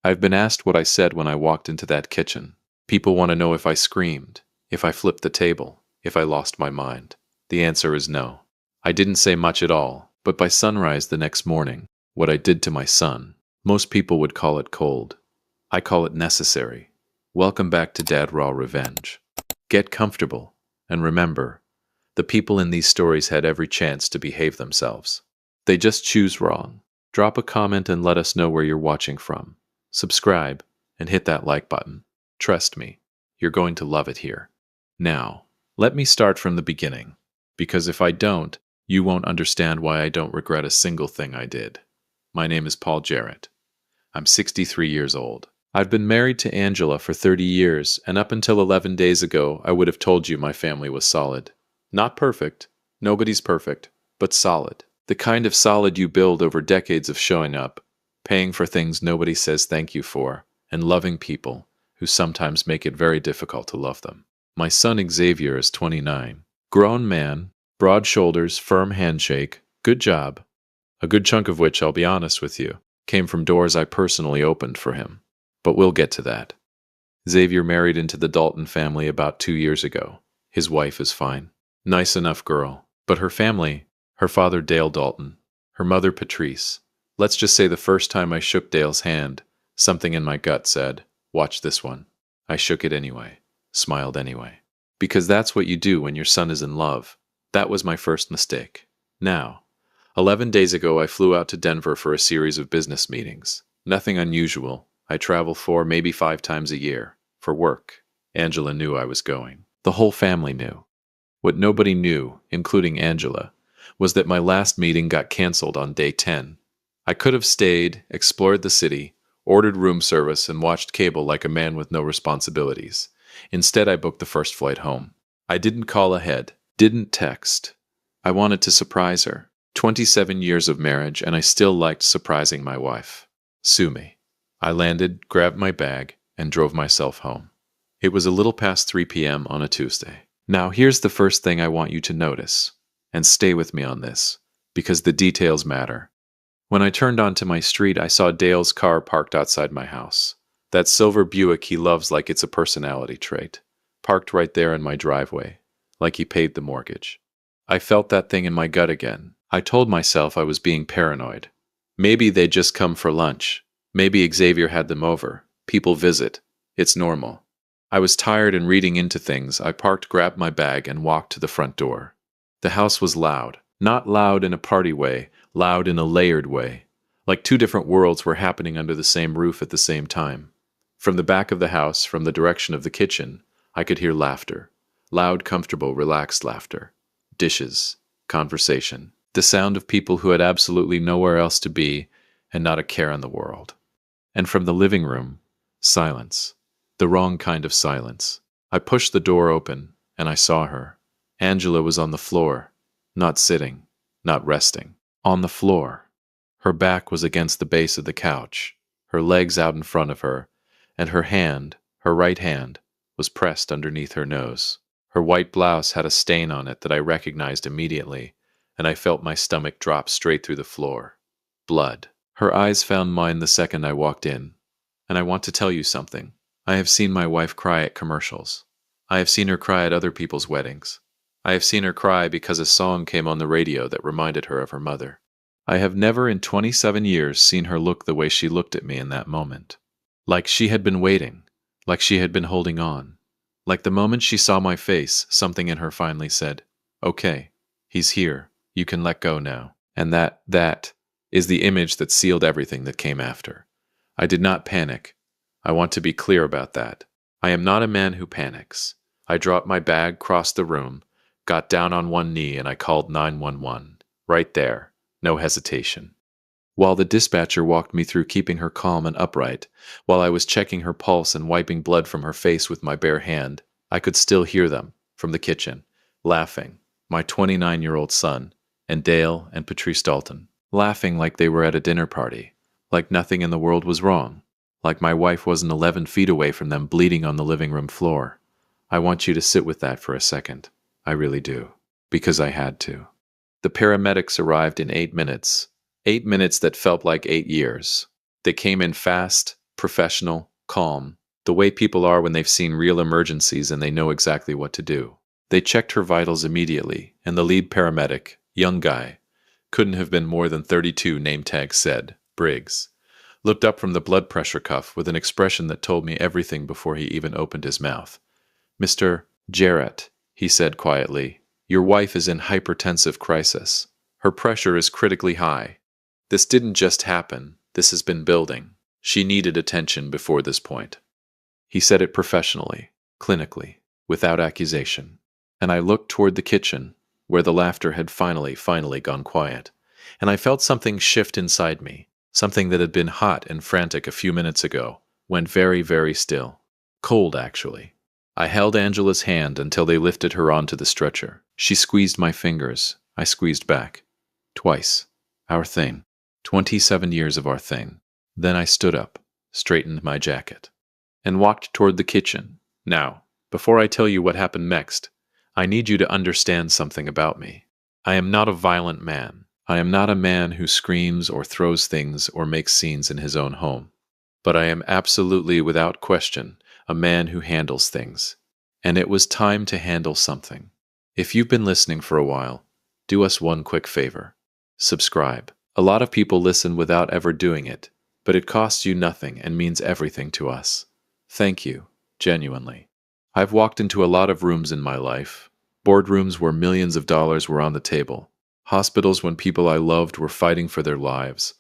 I've been asked what I said when I walked into that kitchen. People want to know if I screamed, if I flipped the table, if I lost my mind. The answer is no. I didn't say much at all, but by sunrise the next morning, what I did to my son, most people would call it cold. I call it necessary. Welcome back to Dad Raw Revenge. Get comfortable, and remember, the people in these stories had every chance to behave themselves. They just choose wrong. Drop a comment and let us know where you're watching from. Subscribe, and hit that like button. Trust me, you're going to love it here. Now, let me start from the beginning, because if I don't, you won't understand why I don't regret a single thing I did. My name is Paul Jarrett. I'm 63 years old. I've been married to Angela for 30 years, and up until 11 days ago, I would have told you my family was solid. Not perfect. Nobody's perfect, but solid. The kind of solid you build over decades of showing up, paying for things nobody says thank you for, and loving people who sometimes make it very difficult to love them. My son Xavier is 29. Grown man, broad shoulders, firm handshake, good job. A good chunk of which, I'll be honest with you, came from doors I personally opened for him. But we'll get to that. Xavier married into the Dalton family about 2 years ago. His wife is fine. Nice enough girl. But her family, her father Dale Dalton, her mother Patrice. Let's just say the first time I shook Dale's hand, something in my gut said, "Watch this one." I shook it anyway, smiled anyway. Because that's what you do when your son is in love. That was my first mistake. Now, 11 days ago I flew out to Denver for a series of business meetings. Nothing unusual. I travel 4, maybe 5 times a year, for work. Angela knew I was going. The whole family knew. What nobody knew, including Angela, was that my last meeting got canceled on day 10. I could have stayed, explored the city, ordered room service, and watched cable like a man with no responsibilities. Instead, I booked the first flight home. I didn't call ahead, didn't text. I wanted to surprise her. 27 years of marriage, and I still liked surprising my wife. Sue me. I landed, grabbed my bag, and drove myself home. It was a little past 3 p.m. on a Tuesday. Now here's the first thing I want you to notice, and stay with me on this, because the details matter. When I turned onto my street, I saw Dale's car parked outside my house. That silver Buick he loves like it's a personality trait. Parked right there in my driveway, like he paid the mortgage. I felt that thing in my gut again. I told myself I was being paranoid. Maybe they'd just come for lunch. Maybe Xavier had them over. People visit. It's normal. I was tired and reading into things. I parked, grabbed my bag, and walked to the front door. The house was loud. Not loud in a party way, loud in a layered way. Like 2 different worlds were happening under the same roof at the same time. From the back of the house, from the direction of the kitchen, I could hear laughter. Loud, comfortable, relaxed laughter. Dishes. Conversation. The sound of people who had absolutely nowhere else to be and not a care in the world. And from the living room, silence. The wrong kind of silence. I pushed the door open, and I saw her. Angela was on the floor, not sitting, not resting. On the floor. Her back was against the base of the couch, her legs out in front of her, and her hand, her right hand, was pressed underneath her nose. Her white blouse had a stain on it that I recognized immediately, and I felt my stomach drop straight through the floor. Blood. Her eyes found mine the second I walked in. And I want to tell you something. I have seen my wife cry at commercials. I have seen her cry at other people's weddings. I have seen her cry because a song came on the radio that reminded her of her mother. I have never in 27 years seen her look the way she looked at me in that moment. Like she had been waiting. Like she had been holding on. Like the moment she saw my face, something in her finally said, "Okay, he's here. You can let go now." And that is the image that sealed everything that came after. I did not panic. I want to be clear about that. I am not a man who panics. I dropped my bag, crossed the room, got down on one knee, and I called 911. Right there. No hesitation. While the dispatcher walked me through keeping her calm and upright, while I was checking her pulse and wiping blood from her face with my bare hand, I could still hear them, from the kitchen, laughing, my 29-year-old son, and Dale and Patrice Dalton, laughing like they were at a dinner party, like nothing in the world was wrong, like my wife wasn't 11 feet away from them bleeding on the living room floor. I want you to sit with that for a second. I really do. Because I had to. The paramedics arrived in 8 minutes. 8 minutes that felt like 8 years. They came in fast, professional, calm, the way people are when they've seen real emergencies and they know exactly what to do. They checked her vitals immediately, and the lead paramedic, young guy, couldn't have been more than 32, name tag said, Briggs, looked up from the blood pressure cuff with an expression that told me everything before he even opened his mouth. Mr. Jarrett, he said quietly, your wife is in hypertensive crisis. Her pressure is critically high. This didn't just happen. This has been building. She needed attention before this point. He said it professionally, clinically, without accusation. And I looked toward the kitchen, where the laughter had finally gone quiet. And I felt something shift inside me. Something that had been hot and frantic a few minutes ago went very, very still. Cold, actually. I held Angela's hand until they lifted her onto the stretcher. She squeezed my fingers. I squeezed back. Twice. Our thing. 27 years of our thing. Then I stood up, straightened my jacket, and walked toward the kitchen. Now, before I tell you what happened next, I need you to understand something about me. I am not a violent man. I am not a man who screams or throws things or makes scenes in his own home. But I am absolutely, without question, a man who handles things. And it was time to handle something. If you've been listening for a while, do us one quick favor. Subscribe. A lot of people listen without ever doing it, but it costs you nothing and means everything to us. Thank you, genuinely. I've walked into a lot of rooms in my life. Boardrooms where millions of dollars were on the table. Hospitals when people I loved were fighting for their lives.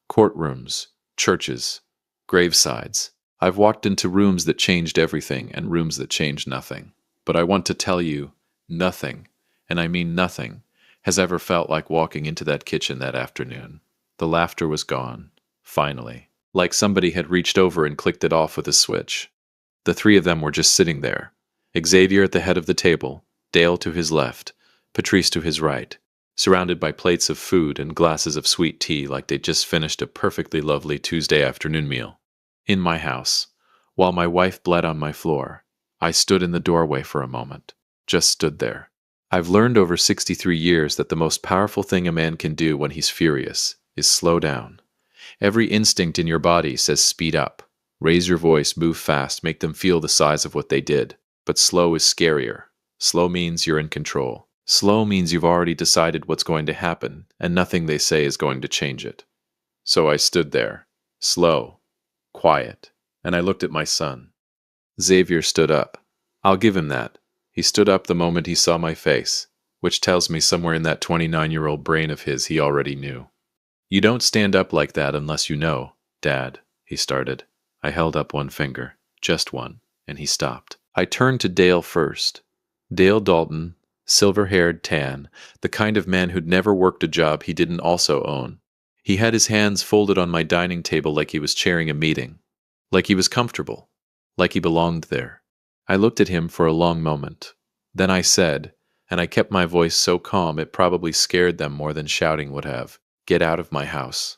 Courtrooms, churches, gravesides. I've walked into rooms that changed everything and rooms that changed nothing. But I want to tell you, nothing, and I mean nothing, has ever felt like walking into that kitchen that afternoon. The laughter was gone, finally, like somebody had reached over and clicked it off with a switch. The three of them were just sitting there. Xavier at the head of the table, Dale to his left, Patrice to his right, surrounded by plates of food and glasses of sweet tea like they'd just finished a perfectly lovely Tuesday afternoon meal. In my house, while my wife bled on my floor, I stood in the doorway for a moment, just stood there. I've learned over 63 years that the most powerful thing a man can do when he's furious is slow down. Every instinct in your body says speed up. Raise your voice, move fast, make them feel the size of what they did. But slow is scarier. Slow means you're in control. Slow means you've already decided what's going to happen, and nothing they say is going to change it. So I stood there, slow, quiet, and I looked at my son. Xavier stood up. I'll give him that. He stood up the moment he saw my face, which tells me somewhere in that 29-year-old brain of his he already knew. You don't stand up like that unless you know, Dad, he started. I held up one finger, just one, and he stopped. I turned to Dale first. Dale Dalton, silver-haired, tan, the kind of man who'd never worked a job he didn't also own. He had his hands folded on my dining table like he was chairing a meeting, like he was comfortable, like he belonged there. I looked at him for a long moment. Then I said, and I kept my voice so calm it probably scared them more than shouting would have, "Get out of my house."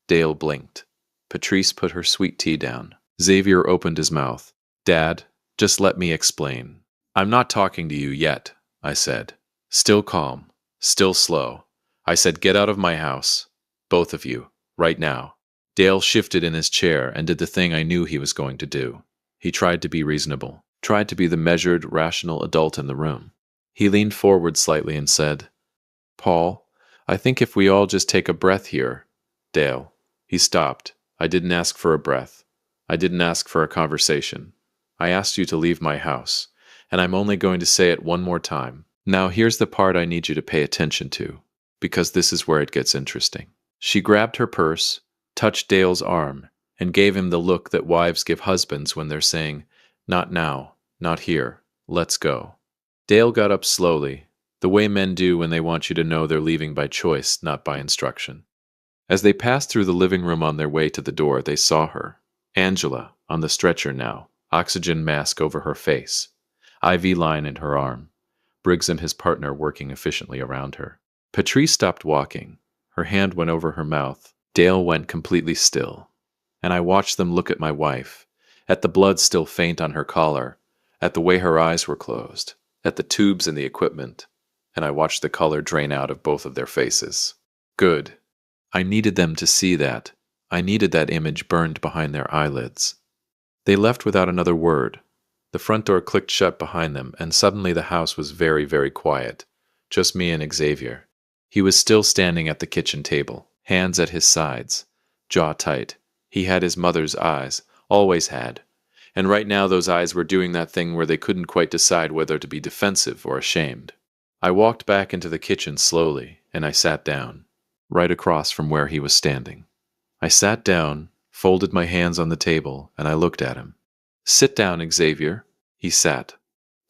Dale blinked. Patrice put her sweet tea down. Xavier opened his mouth. Dad, just let me explain. I'm not talking to you yet, I said. Still calm, still slow. I said, get out of my house. Both of you, right now. Dale shifted in his chair and did the thing I knew he was going to do. He tried to be reasonable, tried to be the measured, rational adult in the room. He leaned forward slightly and said, Paul, I think if we all just take a breath here. Dale. He stopped. I didn't ask for a breath. I didn't ask for a conversation. I asked you to leave my house, and I'm only going to say it one more time. Now here's the part I need you to pay attention to, because this is where it gets interesting. She grabbed her purse, touched Dale's arm, and gave him the look that wives give husbands when they're saying, not now, not here, let's go. Dale got up slowly, the way men do when they want you to know they're leaving by choice, not by instruction. As they passed through the living room on their way to the door, they saw her, Angela, on the stretcher now, oxygen mask over her face, IV line in her arm, Briggs and his partner working efficiently around her. Patrice stopped walking. Her hand went over her mouth. Dale went completely still. And I watched them look at my wife, at the blood still faint on her collar, at the way her eyes were closed, at the tubes and the equipment, and I watched the color drain out of both of their faces. Good. I needed them to see that. I needed that image burned behind their eyelids. They left without another word. The front door clicked shut behind them, and suddenly the house was very, very quiet. Just me and Xavier. He was still standing at the kitchen table, hands at his sides, jaw tight. He had his mother's eyes, always had. And right now those eyes were doing that thing where they couldn't quite decide whether to be defensive or ashamed. I walked back into the kitchen slowly, and I sat down, right across from where he was standing. I sat down, folded my hands on the table, and I looked at him. "Sit down, Xavier." He sat.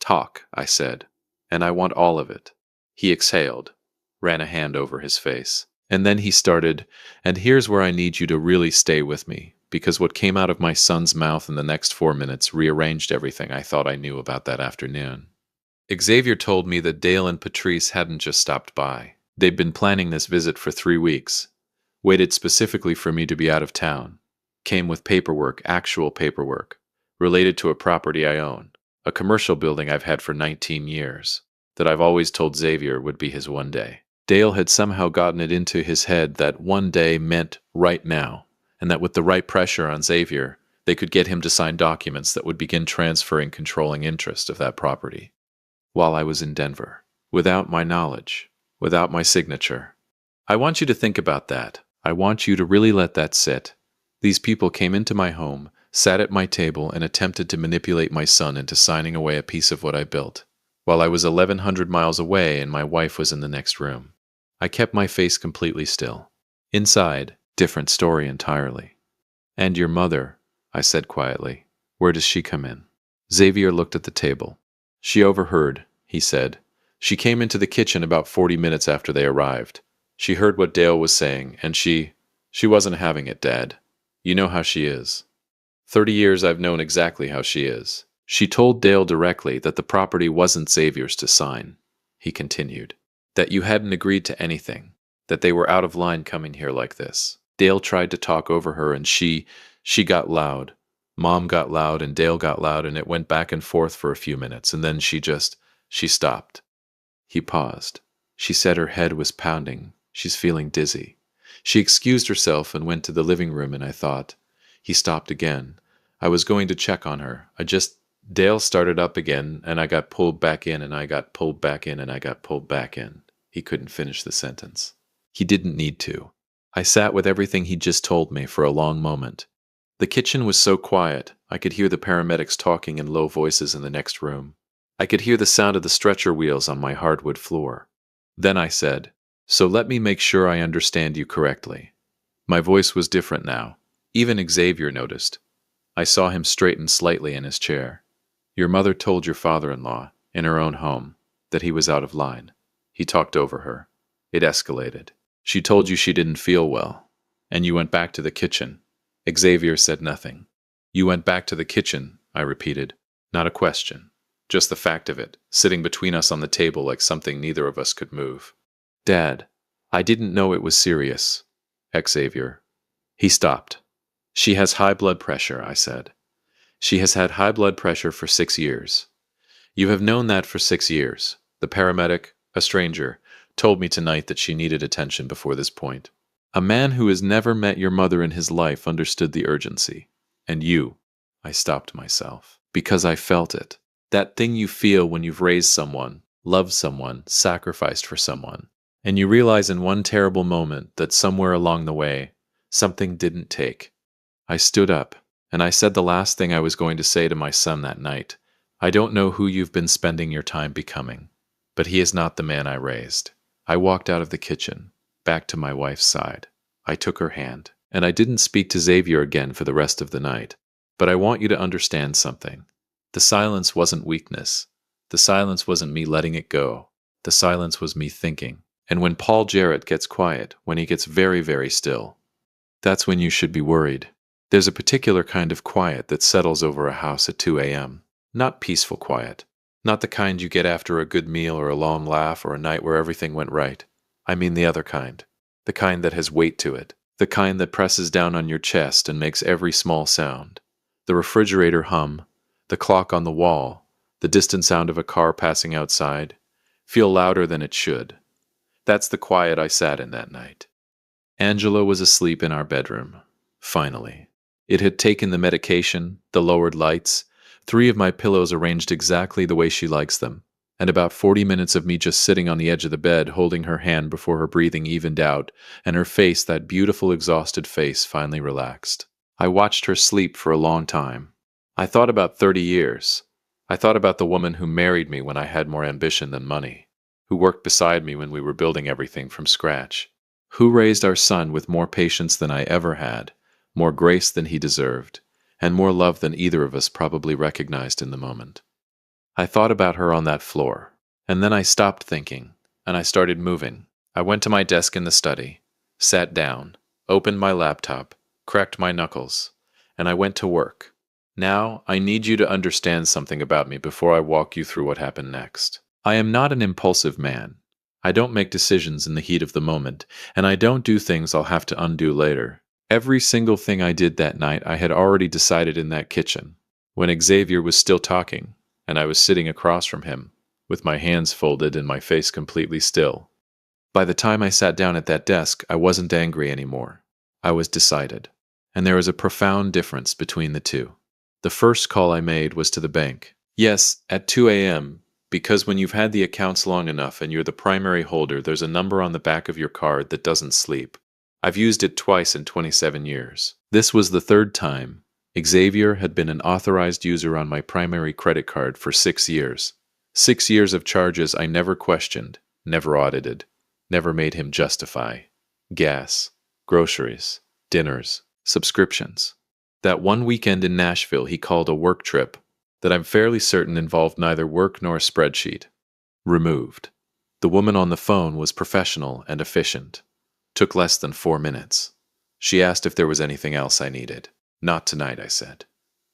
"Talk," I said, "and I want all of it." He exhaled, ran a hand over his face. And then he started, "And here's where I need you to really stay with me, because what came out of my son's mouth in the next 4 minutes rearranged everything I thought I knew about that afternoon." Xavier told me that Dale and Patrice hadn't just stopped by. They'd been planning this visit for 3 weeks, waited specifically for me to be out of town, came with paperwork, actual paperwork, related to a property I own, a commercial building I've had for 19 years, that I've always told Xavier would be his one day. Dale had somehow gotten it into his head that one day meant right now, and that with the right pressure on Xavier, they could get him to sign documents that would begin transferring controlling interest of that property. While I was in Denver, without my knowledge, without my signature. I want you to think about that. I want you to really let that sit. These people came into my home, sat at my table, and attempted to manipulate my son into signing away a piece of what I built, while I was 1,100 miles away and my wife was in the next room. I kept my face completely still. Inside, different story entirely. "And your mother," I said quietly, "where does she come in?" Xavier looked at the table. "She overheard," he said. "She came into the kitchen about 40 minutes after they arrived. She heard what Dale was saying, and she wasn't having it, Dad. You know how she is. 30 years I've known exactly how she is. She told Dale directly that the property wasn't Xavier's to sign," he continued. "That you hadn't agreed to anything, that they were out of line coming here like this. Dale tried to talk over her, and she got loud. Mom got loud, and Dale got loud, and it went back and forth for a few minutes, and then she stopped." He paused. "She said her head was pounding. She's feeling dizzy. She excused herself and went to the living room, and I thought." He stopped again. "I was going to check on her. Dale started up again, and I got pulled back in, and I got pulled back in, and I got pulled back in." He couldn't finish the sentence. He didn't need to. I sat with everything he'd just told me for a long moment. The kitchen was so quiet, I could hear the paramedics talking in low voices in the next room. I could hear the sound of the stretcher wheels on my hardwood floor. Then I said, "So let me make sure I understand you correctly." My voice was different now. Even Xavier noticed. I saw him straighten slightly in his chair. "Your mother told your father-in-law, in her own home, that he was out of line. He talked over her. It escalated. She told you she didn't feel well, and you went back to the kitchen." Xavier said nothing. "You went back to the kitchen," I repeated. Not a question. Just the fact of it, sitting between us on the table like something neither of us could move. "Dad, I didn't know it was serious." Xavier. He stopped. "She has high blood pressure," I said. "She has had high blood pressure for 6 years. You have known that for 6 years. The paramedic, a stranger, told me tonight that she needed attention before this point. A man who has never met your mother in his life understood the urgency. And you," I stopped myself, "because I felt it. That thing you feel when you've raised someone, loved someone, sacrificed for someone, and you realize in one terrible moment that somewhere along the way, something didn't take." I stood up, and I said the last thing I was going to say to my son that night. "I don't know who you've been spending your time becoming, but he is not the man I raised." I walked out of the kitchen, back to my wife's side. I took her hand, and I didn't speak to Xavier again for the rest of the night. But I want you to understand something. The silence wasn't weakness. The silence wasn't me letting it go. The silence was me thinking. And when Paul Jarrett gets quiet, when he gets very, very still, that's when you should be worried. There's a particular kind of quiet that settles over a house at 2 a.m. Not peaceful quiet. Not the kind you get after a good meal or a long laugh or a night where everything went right. I mean the other kind. The kind that has weight to it. The kind that presses down on your chest and makes every small sound. The refrigerator hum, the clock on the wall, the distant sound of a car passing outside, feel louder than it should. That's the quiet I sat in that night. Angela was asleep in our bedroom. Finally. It had taken the medication, the lowered lights, 3 of my pillows arranged exactly the way she likes them, and about 40 minutes of me just sitting on the edge of the bed holding her hand before her breathing evened out and her face, that beautiful exhausted face, finally relaxed. I watched her sleep for a long time. I thought about 30 years. I thought about the woman who married me when I had more ambition than money, who worked beside me when we were building everything from scratch, who raised our son with more patience than I ever had, more grace than he deserved, and more love than either of us probably recognized in the moment. I thought about her on that floor, and then I stopped thinking, and I started moving. I went to my desk in the study, sat down, opened my laptop, cracked my knuckles, and I went to work. Now, I need you to understand something about me before I walk you through what happened next. I am not an impulsive man. I don't make decisions in the heat of the moment, and I don't do things I'll have to undo later. Every single thing I did that night I had already decided in that kitchen, when Xavier was still talking, and I was sitting across from him, with my hands folded and my face completely still. By the time I sat down at that desk, I wasn't angry anymore. I was decided. And there is a profound difference between the two. The first call I made was to the bank. Yes, at 2 a.m., because when you've had the accounts long enough and you're the primary holder, there's a number on the back of your card that doesn't sleep. I've used it twice in 27 years. This was the third time. Xavier had been an authorized user on my primary credit card for 6 years. 6 years of charges I never questioned, never audited, never made him justify. Gas, groceries, dinners, subscriptions. That one weekend in Nashville he called a work trip that I'm fairly certain involved neither work nor a spreadsheet. Removed. The woman on the phone was professional and efficient. Took less than 4 minutes. She asked if there was anything else I needed. Not tonight, I said.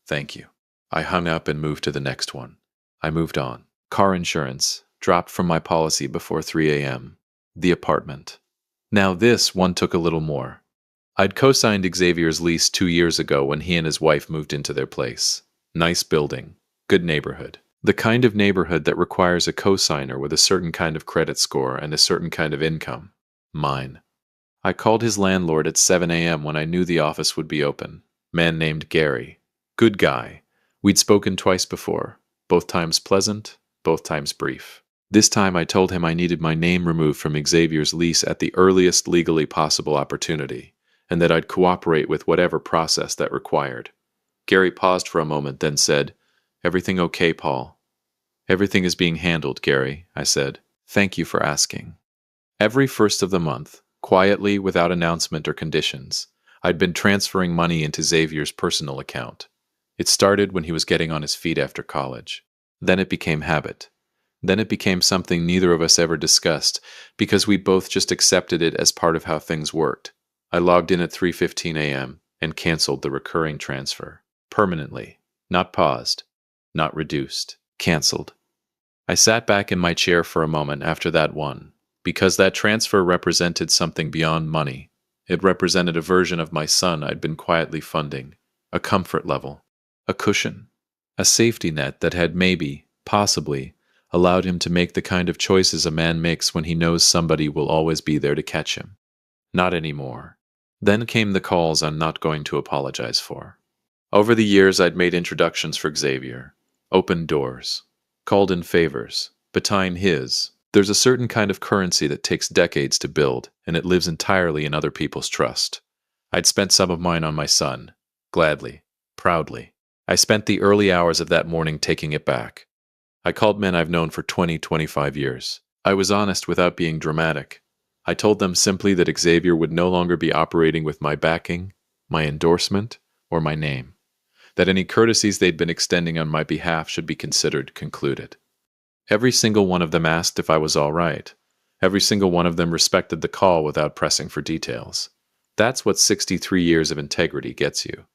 Thank you. I hung up and moved to the next one. I moved on. Car insurance. Dropped from my policy before 3 a.m. The apartment. Now this one took a little more. I'd co-signed Xavier's lease 2 years ago when he and his wife moved into their place. Nice building. Good neighborhood. The kind of neighborhood that requires a co-signer with a certain kind of credit score and a certain kind of income. Mine. I called his landlord at 7 a.m. when I knew the office would be open. Man named Gary. Good guy. We'd spoken twice before. Both times pleasant, both times brief. This time I told him I needed my name removed from Xavier's lease at the earliest legally possible opportunity, and that I'd cooperate with whatever process that required. Gary paused for a moment, then said, "Everything okay, Paul?" "Everything is being handled, Gary," I said. "Thank you for asking." Every first of the month, quietly, without announcement or conditions, I'd been transferring money into Xavier's personal account. It started when he was getting on his feet after college. Then it became habit. Then it became something neither of us ever discussed, because we both just accepted it as part of how things worked. I logged in at 3:15 a.m. and canceled the recurring transfer. Permanently. Not paused. Not reduced. Canceled. I sat back in my chair for a moment after that one, because that transfer represented something beyond money. It represented a version of my son I'd been quietly funding, a comfort level, a cushion, a safety net that had maybe, possibly, allowed him to make the kind of choices a man makes when he knows somebody will always be there to catch him. Not anymore. Then came the calls I'm not going to apologize for. Over the years I'd made introductions for Xavier, opened doors, called in favors, behind his. There's a certain kind of currency that takes decades to build, and it lives entirely in other people's trust. I'd spent some of mine on my son, gladly, proudly. I spent the early hours of that morning taking it back. I called men I've known for 20-25 years. I was honest without being dramatic. I told them simply that Xavier would no longer be operating with my backing, my endorsement, or my name. That any courtesies they'd been extending on my behalf should be considered concluded. Every single one of them asked if I was all right. Every single one of them respected the call without pressing for details. That's what 63 years of integrity gets you.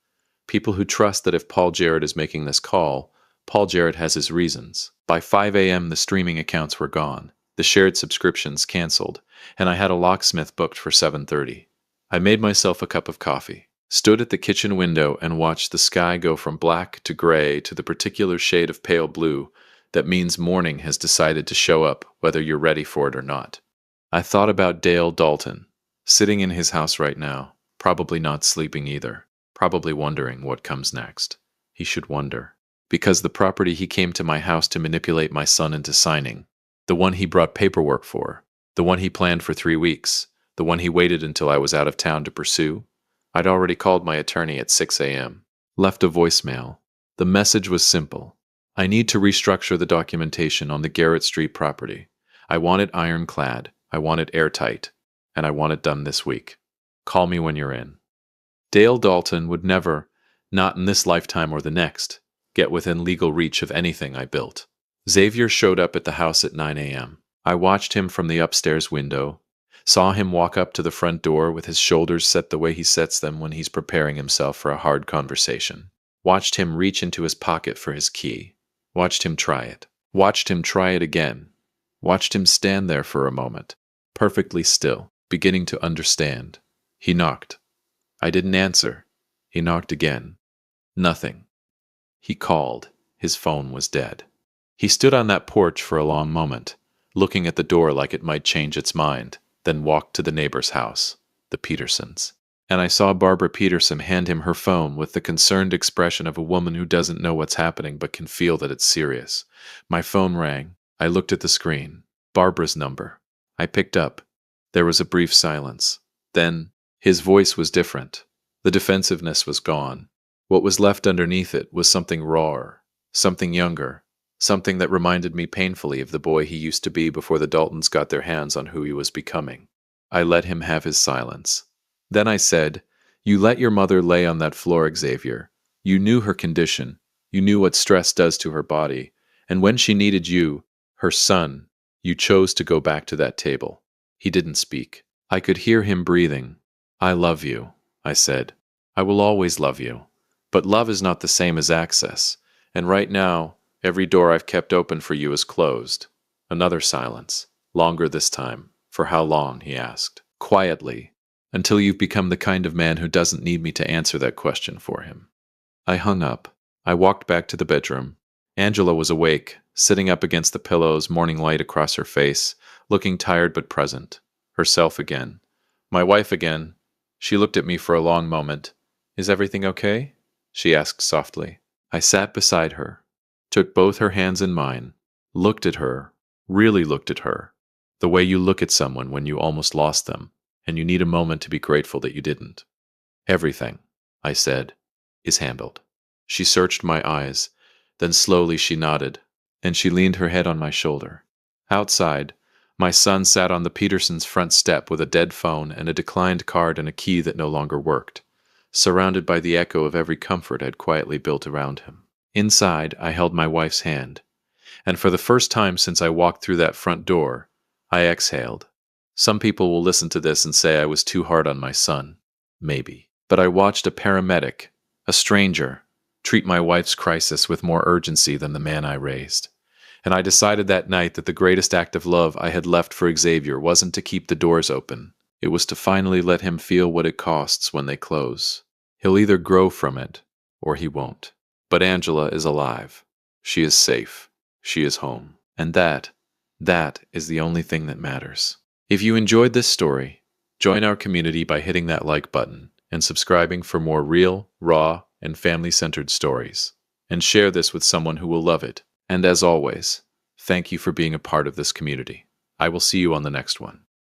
People who trust that if Paul Jarrett is making this call, Paul Jarrett has his reasons. By 5 a.m. the streaming accounts were gone, the shared subscriptions canceled, and I had a locksmith booked for 7:30. I made myself a cup of coffee, stood at the kitchen window and watched the sky go from black to gray to the particular shade of pale blue that means morning has decided to show up whether you're ready for it or not. I thought about Dale Dalton, sitting in his house right now, Probably not sleeping either. Probably wondering what comes next. He should wonder. Because the property he came to my house to manipulate my son into signing, the one he brought paperwork for, the one he planned for 3 weeks, the one he waited until I was out of town to pursue, I'd already called my attorney at 6 a.m., left a voicemail. The message was simple. I need to restructure the documentation on the Garrett Street property. I want it ironclad, I want it airtight, and I want it done this week. Call me when you're in. Dale Dalton would never, not in this lifetime or the next, get within legal reach of anything I built. Xavier showed up at the house at 9 a.m. I watched him from the upstairs window, saw him walk up to the front door with his shoulders set the way he sets them when he's preparing himself for a hard conversation. Watched him reach into his pocket for his key. Watched him try it. Watched him try it again. Watched him stand there for a moment, perfectly still, beginning to understand. He knocked. I didn't answer. He knocked again. Nothing. He called. His phone was dead. He stood on that porch for a long moment, looking at the door like it might change its mind, then walked to the neighbor's house, the Petersons. And I saw Barbara Peterson hand him her phone with the concerned expression of a woman who doesn't know what's happening but can feel that it's serious. My phone rang. I looked at the screen. Barbara's number. I picked up. There was a brief silence. Then, his voice was different. The defensiveness was gone. What was left underneath it was something rawer, something younger, something that reminded me painfully of the boy he used to be before the Daltons got their hands on who he was becoming. I let him have his silence. Then I said, "You let your mother lay on that floor, Xavier. You knew her condition. You knew what stress does to her body. And when she needed you, her son, you chose to go back to that table." He didn't speak. I could hear him breathing. "I love you," I said. "I will always love you. But love is not the same as access. And right now, every door I've kept open for you is closed." Another silence. Longer this time. "For how long?" he asked. Quietly. "Until you've become the kind of man who doesn't need me to answer that question for him." I hung up. I walked back to the bedroom. Angela was awake, sitting up against the pillows, morning light across her face, looking tired but present. Herself again. My wife again. She looked at me for a long moment. "Is everything okay?" she asked softly. I sat beside her, took both her hands in mine, looked at her, really looked at her, the way you look at someone when you almost lost them, and you need a moment to be grateful that you didn't. "Everything," I said, "is handled." She searched my eyes, then slowly she nodded, and she leaned her head on my shoulder. Outside, my son sat on the Petersons' front step with a dead phone and a declined card and a key that no longer worked, surrounded by the echo of every comfort I'd quietly built around him. Inside, I held my wife's hand, and for the first time since I walked through that front door, I exhaled. Some people will listen to this and say I was too hard on my son. Maybe. But I watched a paramedic, a stranger, treat my wife's crisis with more urgency than the man I raised. And I decided that night that the greatest act of love I had left for Xavier wasn't to keep the doors open. It was to finally let him feel what it costs when they close. He'll either grow from it, or he won't. But Angela is alive. She is safe. She is home. And that is the only thing that matters. If you enjoyed this story, join our community by hitting that like button and subscribing for more real, raw, and family-centered stories. And share this with someone who will love it. And as always, thank you for being a part of this community. I will see you on the next one.